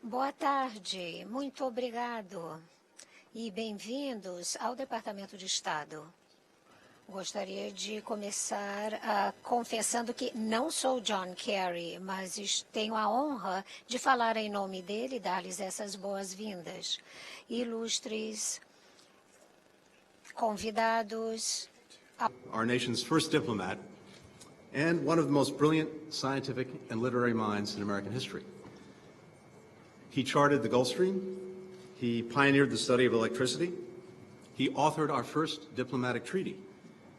Boa tarde, muito obrigado e bem-vindos ao Departamento de Estado. Gostaria de começar confessando que não sou John Kerry, mas tenho a honra de falar em nome dele e dar-lhes essas boas-vindas. Ilustres convidados. Our nation's first diplomat and one of the most brilliant scientific and literary minds in American history. He charted the Gulf Stream, he pioneered the study of electricity, he authored our first diplomatic treaty,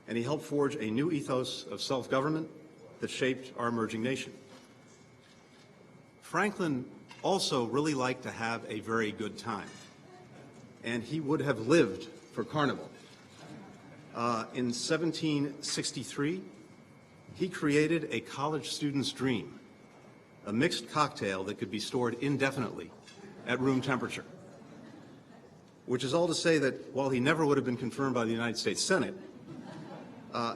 and he helped forge a new ethos of self-government that shaped our emerging nation. Franklin also really liked to have a very good time, and he would have lived for Carnival. In 1763, he created a college student's dream, a mixed cocktail that could be stored indefinitely at room temperature, which is all to say that while he never would have been confirmed by the United States Senate,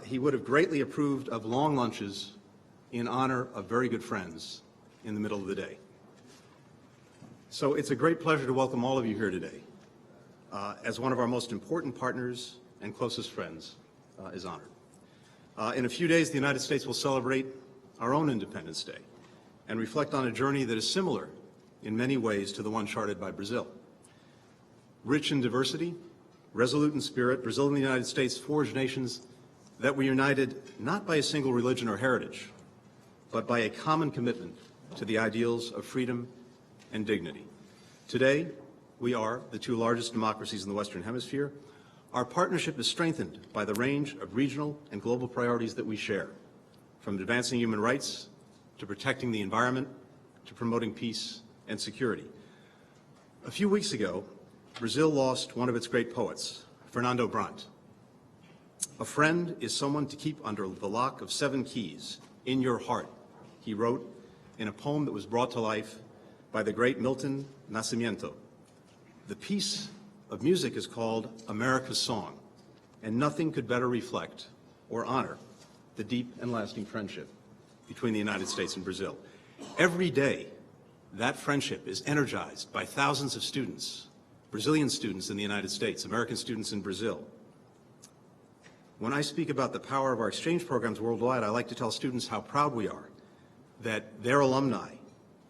he would have greatly approved of long lunches in honor of very good friends in the middle of the day. So it's a great pleasure to welcome all of you here today. As one of our most important partners and closest friends is honored. In a few days, the United States will celebrate our own Independence Day and reflect on a journey that is similar in many ways to the one charted by Brazil. Rich in diversity, resolute in spirit, Brazil and the United States forged nations that were united not by a single religion or heritage, but by a common commitment to the ideals of freedom and dignity. Today, we are the two largest democracies in the Western Hemisphere. Our partnership is strengthened by the range of regional and global priorities that we share, from advancing human rights to protecting the environment, to promoting peace and security. A few weeks ago, Brazil lost one of its great poets, Fernando Brant. A friend is someone to keep under the lock of 7 keys, in your heart, he wrote in a poem that was brought to life by the great Milton Nascimento. The piece of music is called America's Song, and nothing could better reflect or honor the deep and lasting friendship between the United States and Brazil. Every day, that friendship is energized by thousands of students, Brazilian students in the United States, American students in Brazil. When I speak about the power of our exchange programs worldwide, I like to tell students how proud we are that their alumni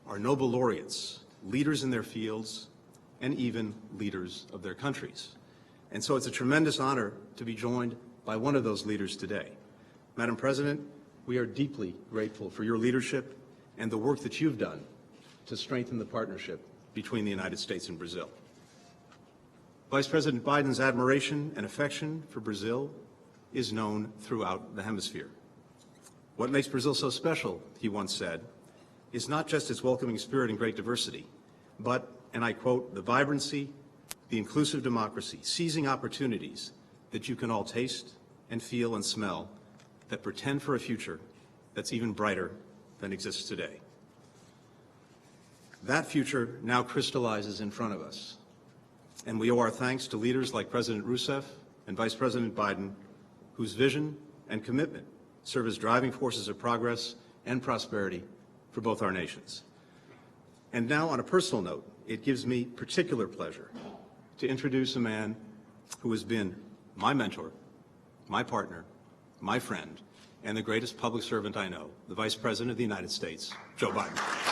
are Nobel laureates, leaders in their fields, and even leaders of their countries. And so it's a tremendous honor to be joined by one of those leaders today. Madam President, we are deeply grateful for your leadership and the work that you've done to strengthen the partnership between the United States and Brazil. Vice President Biden's admiration and affection for Brazil is known throughout the hemisphere. What makes Brazil so special, he once said, is not just its welcoming spirit and great diversity, but, and I quote, the vibrancy, the inclusive democracy, seizing opportunities that you can all taste and feel and smell that pretend for a future that's even brighter than exists today. That future now crystallizes in front of us, and we owe our thanks to leaders like President Rousseff and Vice President Biden, whose vision and commitment serve as driving forces of progress and prosperity for both our nations. And now, on a personal note, it gives me particular pleasure to introduce a man who has been my mentor, my partner, my friend, and the greatest public servant I know, the Vice President of the United States, Joe Biden.